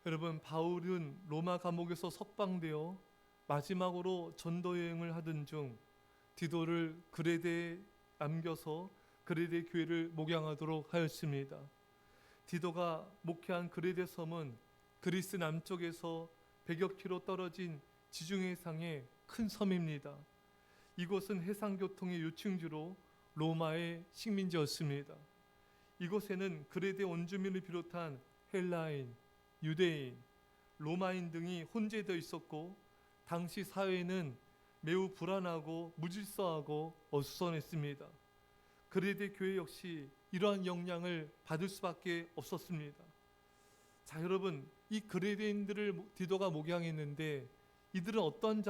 여러분, 바울은 로마 감옥에서 석방되어 마지막으로 전도 여행을 하던 중 디도를 그레데에 남겨서 그레데 교회를 목양하도록 하였습니다. 디도가 목회한 그레데 섬은 그리스 남쪽에서 100여 킬로 떨어진 지중해상의 큰 섬입니다. 이곳은 해상교통의 요충지로 로마의 식민지였습니다. 이곳에는 그레데 원주민을 비롯한 헬라인, 유대인, 로마인 등이 혼재되어 있었고 당시 사회는 매우 불안하고 무질서하고 어수선했습니다. 그레데 교회 역시 이러한 영향을 받을 수밖에 없었습니다. 자, 여러분, 이 그레데인들을 디도가 목양했는데 이들은 어떤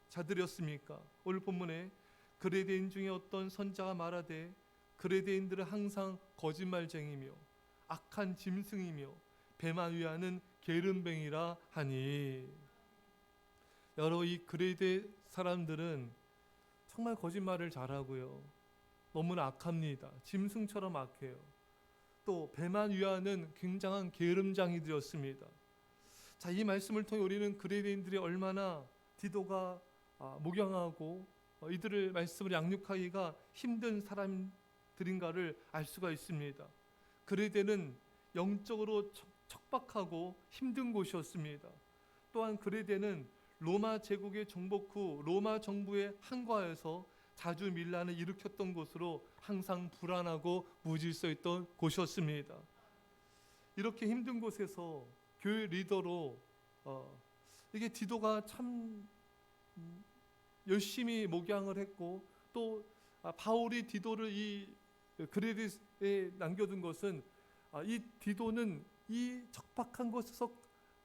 자들이었습니까? 오늘 본문에 그레데인 중에 어떤 선자가 말하되 그레데인들은 항상 거짓말쟁이며 악한 짐승이며 배만 위하는 게으름뱅이라 하니. 여러분, 이 그레데 사람들은 정말 거짓말을 잘하고요, 너무나 악합니다. 짐승처럼 악해요. 또 배만 위하는 굉장한 게으름장이들이었습니다. 자, 이 말씀을 통해 우리는 그레데인들이 얼마나 디도가 목양하고 이들을 말씀을 양육하기가 힘든 사람들인가를 알 수가 있습니다. 그레데는 영적으로 척박하고 힘든 곳이었습니다. 또한 그레데는 로마 제국의 정복 후 로마 정부의 항거하에서 자주 밀란을 일으켰던 곳으로 항상 불안하고 무질서했던 곳이었습니다. 이렇게 힘든 곳에서 교회 리더로 이게 디도가 참 열심히 목양을 했고, 또 바울이 디도를 이 그레데에 남겨둔 것은 이 디도는 이 척박한 곳에서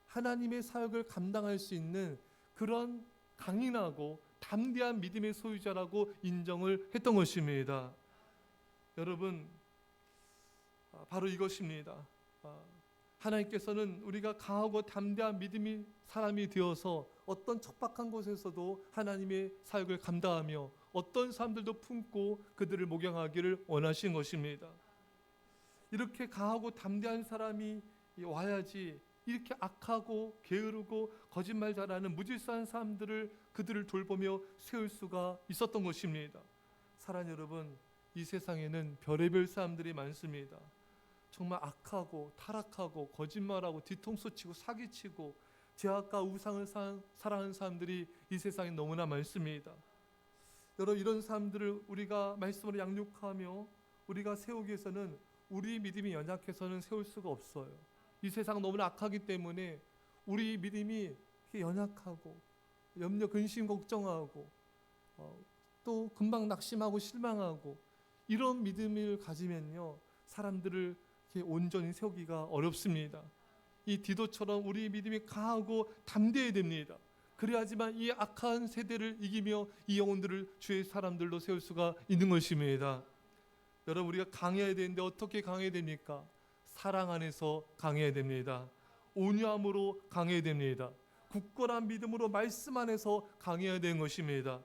하나님의 사역을 감당할 수 있는 그런 강인하고 담대한 믿음의 소유자라고 인정을 했던 것입니다. 여러분, 바로 이것입니다. 하나님께서는 우리가 강하고 담대한 믿음의 사람이 되어서 어떤 척박한 곳에서도 하나님의 사역을 감당하며 어떤 사람들도 품고 그들을 목양하기를 원하신 것입니다. 이렇게 강하고 담대한 사람이 와야지 이렇게 악하고 게으르고 거짓말 잘하는 무질서한 사람들을 그들을 돌보며 세울 수가 있었던 것입니다. 사랑하는 여러분, 이 세상에는 별의별 사람들이 많습니다. 정말 악하고 타락하고 거짓말하고 뒤통수 치고 사기치고 죄악과 우상을 사랑하는 사람들이 이 세상에 너무나 많습니다. 여러분, 이런 사람들을 우리가 말씀으로 양육하며 우리가 세우기 위해서는 우리 믿음이 연약해서는 세울 수가 없어요. 이 세상 너무나 악하기 때문에 우리 믿음이 연약하고 염려, 근심, 걱정하고 또 금방 낙심하고 실망하고 이런 믿음을 가지면요, 사람들을 온전히 세우기가 어렵습니다. 이 디도처럼 우리 믿음이 강하고 담대해야 됩니다. 그래야지만 이 악한 세대를 이기며 이 영혼들을 주의 사람들로 세울 수가 있는 것입니다. 여러분, 우리가 강해야 되는데 어떻게 강해야 됩니까? 사랑 안에서 강해야 됩니다. 온유함으로 강해야 됩니다. 굳건한 믿음으로 말씀 안에서 강해야 되는 것입니다.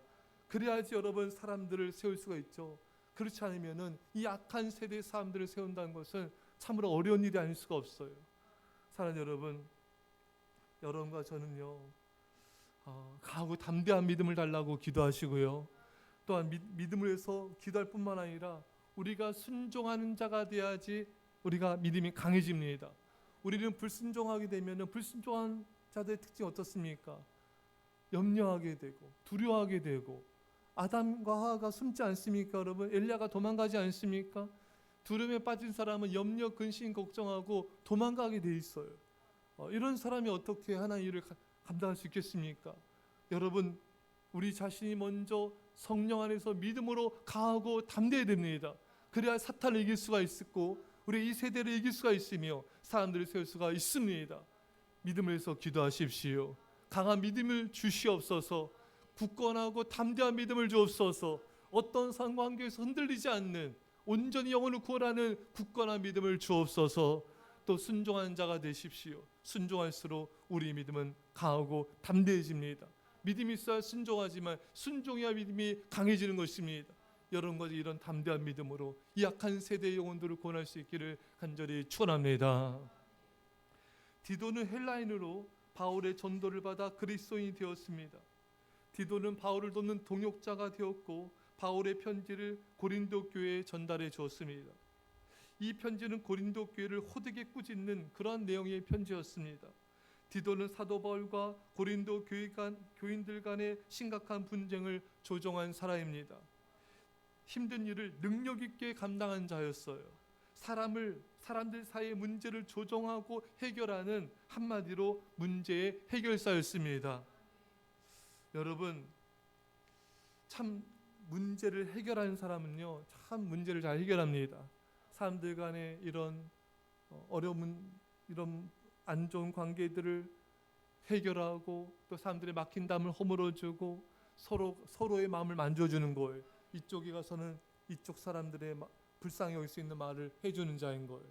그래야지 여러분, 사람들을 세울 수가 있죠. 그렇지 않으면은 이 악한 세대의 사람들을 세운다는 것은 참으로 어려운 일이 아닐 수가 없어요. 사랑하는 여러분, 여러분과 저는요, 강하고 담대한 믿음을 달라고 기도하시고요, 또한 믿음을 위해서 기도할 뿐만 아니라 우리가 순종하는 자가 돼야지 우리가 믿음이 강해집니다. 우리는 불순종하게 되면 불순종한 자들의 특징이 어떻습니까? 염려하게 되고 두려워하게 되고, 아담과 하와가 숨지 않습니까? 여러분, 엘리야가 도망가지 않습니까? 두려움에 빠진 사람은 염려, 근심, 걱정하고 도망가게 돼 있어요. 이런 사람이 어떻게 하나님의 일을 감당할 수 있겠습니까? 여러분, 우리 자신이 먼저 성령 안에서 믿음으로 강하고 담대해야 됩니다. 그래야 사탄을 이길 수가 있고 우리 이 세대를 이길 수가 있으며 사람들을 세울 수가 있습니다. 믿음을 해서 기도하십시오. 강한 믿음을 주시옵소서. 굳건하고 담대한 믿음을 주옵소서. 어떤 상황에서 흔들리지 않는 온전히 영혼을 구원하는 굳건한 믿음을 주옵소서. 또 순종하는 자가 되십시오. 순종할수록 우리 믿음은 강하고 담대해집니다. 믿음이 있어야 순종하지만 순종해야 믿음이 강해지는 것입니다. 여러분과 이런 담대한 믿음으로 이 약한 세대의 영혼들을 구원할 수 있기를 간절히 축원합니다. 디도는 헬라인으로 바울의 전도를 받아 그리스도인이 되었습니다. 디도는 바울을 돕는 동역자가 되었고 바울의 편지를 고린도 교회에 전달해 주었습니다. 이 편지는 고린도 교회를 호되게 꾸짖는 그러한 내용의 편지였습니다. 디도는 사도 바울과 고린도 교인들 간의 심각한 분쟁을 조정한 사람입니다. 힘든 일을 능력 있게 감당한 자였어요. 사람들 사이의 문제를 조정하고 해결하는, 한마디로 문제의 해결사였습니다. 여러분, 참 문제를 해결하는 사람은요, 참 문제를 잘 해결합니다. 사람들 간의 이런 어려운, 이런 안 좋은 관계들을 해결하고, 또 사람들의 막힌 담을 허물어주고 서로의 마음을 만져주는 거예요. 이쪽에 가서는 이쪽 사람들의 불쌍히 여길 수 있는 말을 해주는 자인 거예요.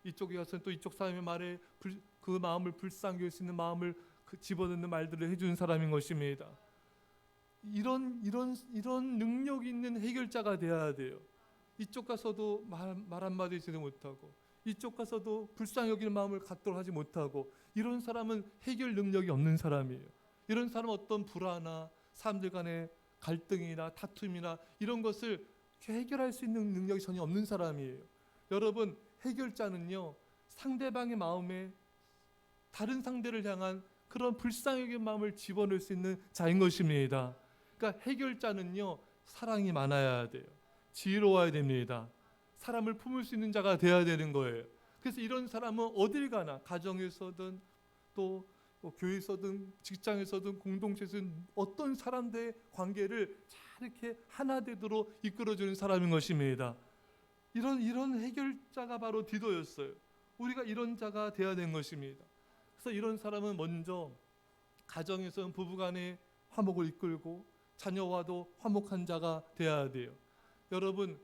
이쪽에 가서는 또 이쪽 사람의 말에 그 마음을 불쌍히 여길 수 있는 마음을 집어넣는 말들을 해주는 사람인 것입니다. 이런 능력 있는 해결자가 되어야 돼요. 이쪽 가서도 말 한마디 지도 못하고, 이쪽 가서도 불쌍히 여기는 마음을 갖도록 하지 못하고, 이런 사람은 해결 능력이 없는 사람이에요. 이런 사람은 어떤 불화나 사람들 간의 갈등이나 다툼이나 이런 것을 해결할 수 있는 능력이 전혀 없는 사람이에요. 여러분, 해결자는요, 상대방의 마음에 다른 상대를 향한 그런 불쌍히 여기는 마음을 집어넣을 수 있는 자인 것입니다. 그러니까 해결자는요, 사랑이 많아야 돼요. 지혜로워야 됩니다. 사람을 품을 수 있는 자가 되어야 되는 거예요. 그래서 이런 사람은 어딜 가나, 가정에서든 또 교회에서든 직장에서든 공동체에서든 어떤 사람들의 관계를 잘 이렇게 하나 되도록 이끌어주는 사람인 것입니다. 이런 해결자가 바로 디도였어요. 우리가 이런 자가 되어야 되는 것입니다. 그래서 이런 사람은 먼저 가정에서는 부부간의 화목을 이끌고 자녀와도 화목한 자가 되어야 돼요. 여러분,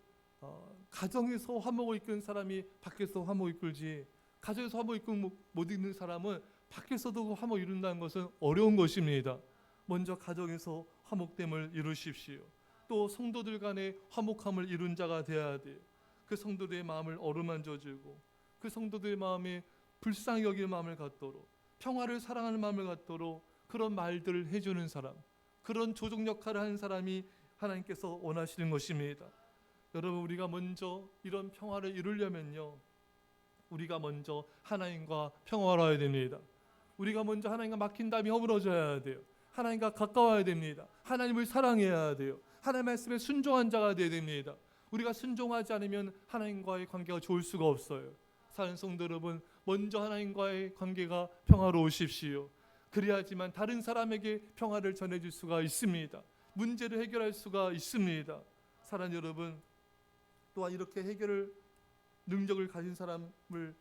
가정에서 화목을 이끄는 사람이 밖에서 화목을 이끌지, 가정에서 화목을 이끌고 못 이끄는 사람은 밖에서도 화목을 이룬다는 것은 어려운 것입니다. 먼저 가정에서 화목됨을 이루십시오. 또 성도들 간의 화목함을 이룬 자가 되어야 돼요. 그 성도들의 마음을 어루만져주고, 그 성도들의 마음에 불쌍히 여기는 마음을 갖도록, 평화를 사랑하는 마음을 갖도록 그런 말들을 해주는 사람, 그런 조정 역할을 하는 사람이 하나님께서 원하시는 것입니다. 여러분, 우리가 먼저 이런 평화를 이루려면요, 우리가 먼저 하나님과 평화로워야 됩니다. 우리가 먼저 하나님과 막힌 담이 허물어져야 돼요. 하나님과 가까워야 됩니다. 하나님을 사랑해야 돼요. 하나님의 말씀에 순종한 자가 되어야 됩니다. 우리가 순종하지 않으면 하나님과의 관계가 좋을 수가 없어요. 사랑하는 성도 여러분, 먼저 하나님과의 관계가 평화로우십시오. 그래야지만 다른 사람에게 평화를 전해줄 수가 있습니다. 문제를 해결할 수가 있습니다. 사랑하는 여러분, 또한 이렇게 해결을 능력을 가진 사람을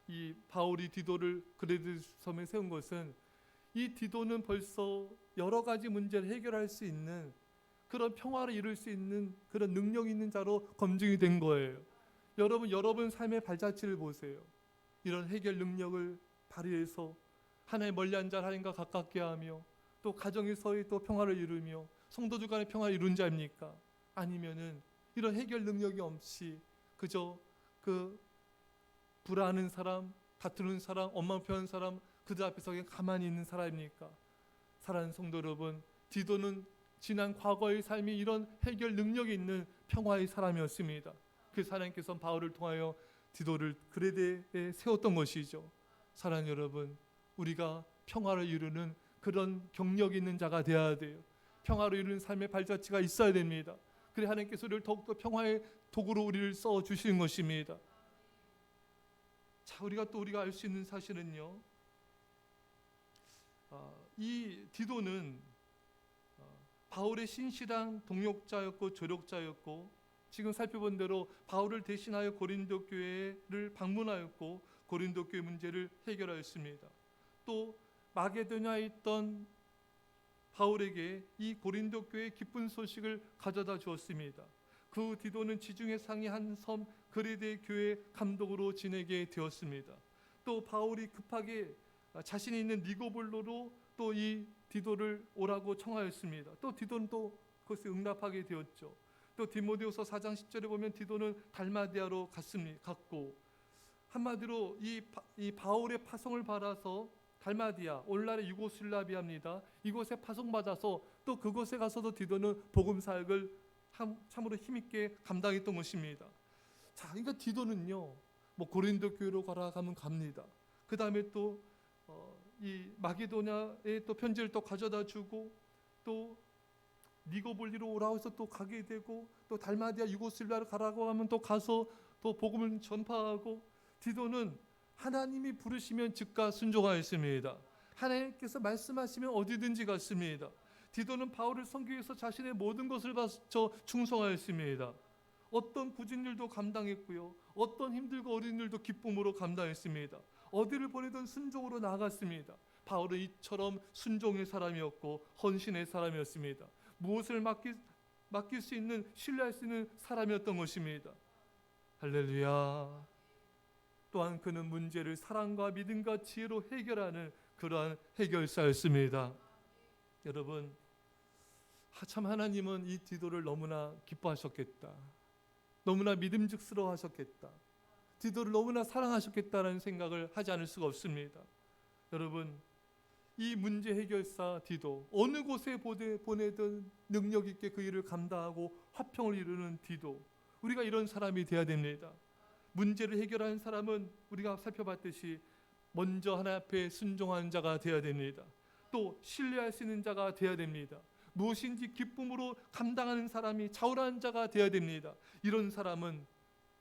이 바울이 디도를 그레데 섬에 세운 것은, 이 디도는 벌써 여러 가지 문제를 해결할 수 있는, 그런 평화를 이룰 수 있는 그런 능력 있는 자로 검증이 된 거예요. 여러분 삶의 발자취를 보세요. 이런 해결 능력을 발휘해서 하나님 멀리 앉아 하나님과 가깝게 하며, 또 가정에서의 또 평화를 이루며 성도들 간의 평화를 이룬 자입니까? 아니면은 이런 해결 능력이 없이 그저 그 불화하는 사람, 다투는 사람, 원망표하는 사람, 그들 앞에서 그냥 가만히 있는 사람입니까? 사랑하는 성도 여러분, 디도는 지난 과거의 삶이 이런 해결 능력이 있는 평화의 사람이었습니다. 그래서 하나님께서 바울을 통하여 디도를 그레데에 세웠던 것이죠. 사랑하는 여러분, 우리가 평화를 이루는 그런 경력 있는 자가 되어야 돼요. 평화를 이루는 삶의 발자취가 있어야 됩니다. 그래 하나님께서 우리를 더욱더 평화의 도구로 우리를 써주시는 것입니다. 자, 우리가 알 수 있는 사실은요, 이 디도는 바울의 신실한 동역자였고 조력자였고, 지금 살펴본 대로 바울을 대신하여 고린도 교회를 방문하였고 고린도 교회 문제를 해결하였습니다. 또 마게도냐에 있던 바울에게 이 고린도 교회의 기쁜 소식을 가져다 주었습니다. 그 디도는 지중해 상의 한 섬 그레데 교회 감독으로 지내게 되었습니다. 또 바울이 급하게 자신이 있는 니고볼로로 또 이 디도를 오라고 청하였습니다. 또 디도는 또 그것에 응답하게 되었죠. 또 디모데후서 4장 10절에 보면 디도는 달마디아로 갔고, 한마디로 이 바울의 파송을 받아서 달마디아, 오늘날의 유고슬라비아입니다. 이곳에 파송받아서 또 그곳에 가서도 디도는 복음 사역을 참으로 힘있게 감당했던 것입니다. 자, 그러니까 디도는요, 뭐 고린도 교회로 가라 하면 갑니다. 그 다음에 또 이 마게도냐에 또 편지를 또 가져다 주고, 또 니고볼리로 오라고 해서 또 가게 되고, 또 달마디아 유고슬라비아로 가라고 하면 또 가서 또 복음을 전파하고, 디도는 하나님이 부르시면 즉각 순종하였습니다. 하나님께서 말씀하시면 어디든지 갔습니다. 디도는 바울을 섬기기 위해서 자신의 모든 것을 바쳐 충성하였습니다. 어떤 굳은 일도 감당했고요, 어떤 힘들고 어려운 일도 기쁨으로 감당했습니다. 어디를 보내든 순종으로 나아갔습니다. 바울은 이처럼 순종의 사람이었고 헌신의 사람이었습니다. 무엇을 맡길 수 있는, 신뢰할 수 있는 사람이었던 것입니다. 할렐루야. 또한 그는 문제를 사랑과 믿음과 지혜로 해결하는 그러한 해결사였습니다. 여러분, 참 하나님은 이 디도를 너무나 기뻐하셨겠다, 너무나 믿음직스러워 하셨겠다, 디도를 너무나 사랑하셨겠다라는 생각을 하지 않을 수가 없습니다. 여러분, 이 문제 해결사 디도, 어느 곳에 보내든 능력 있게 그 일을 감당하고 화평을 이루는 디도, 우리가 이런 사람이 되어야 됩니다. 문제를 해결하는 사람은 우리가 살펴봤듯이 먼저 하나님 앞에 순종하는 자가 되어야 됩니다. 또 신뢰할 수 있는 자가 되어야 됩니다. 무엇인지 기쁨으로 감당하는 사람이 자우라는 자가 되어야 됩니다. 이런 사람은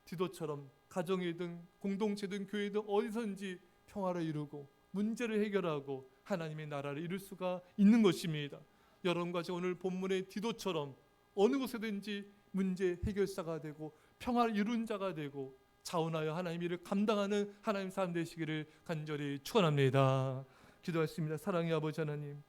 디도처럼 가정이든 공동체든 교회든 어디서든지 평화를 이루고 문제를 해결하고 하나님의 나라를 이룰 수가 있는 것입니다. 여러분과 오늘 본문의 디도처럼 어느 곳에든지 문제 해결사가 되고 평화를 이룬 자가 되고 자원하여 하나님의 일을 감당하는 하나님 사람 되시기를 간절히 축원합니다. 기도하겠습니다. 사랑의 아버지 하나님,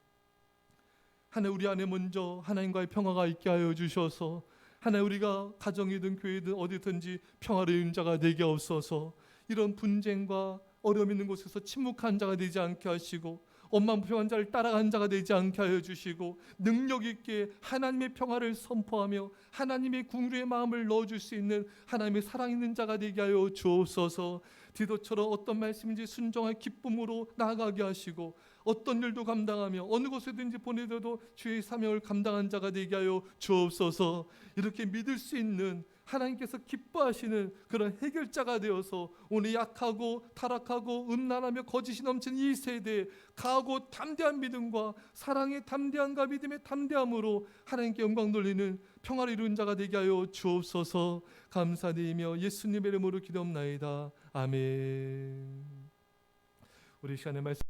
하나님 우리 안에 먼저 하나님과의 평화가 있게 하여 주셔서 하나님 우리가 가정이든 교회든 어디든지 평화를 이룬 자가 되게 없어서 이런 분쟁과 어려움 있는 곳에서 침묵한 자가 되지 않게 하시고 원망 불평한 자를 따라간 자가 되지 않게 하여 주시고 능력 있게 하나님의 평화를 선포하며 하나님의 궁유의 마음을 넣어줄 수 있는 하나님의 사랑 있는 자가 되게 하여 주옵소서. 디도처럼 어떤 말씀인지 순종할 기쁨으로 나아가게 하시고 어떤 일도 감당하며 어느 곳에든지 보내도 주의 사명을 감당한 자가 되게 하여 주옵소서. 이렇게 믿을 수 있는 하나님께서 기뻐하시는 그런 해결자가 되어서 오늘 약하고 타락하고 음란하며 거짓이 넘치는 이 세대에 강하고 담대한 믿음과 사랑의 담대함과 믿음의 담대함으로 하나님께 영광 돌리는 평화를 이룬 자가 되게 하여 주옵소서. 감사드리며 예수님의 이름으로 기도합나이다. 아멘. 우리 시간에 말씀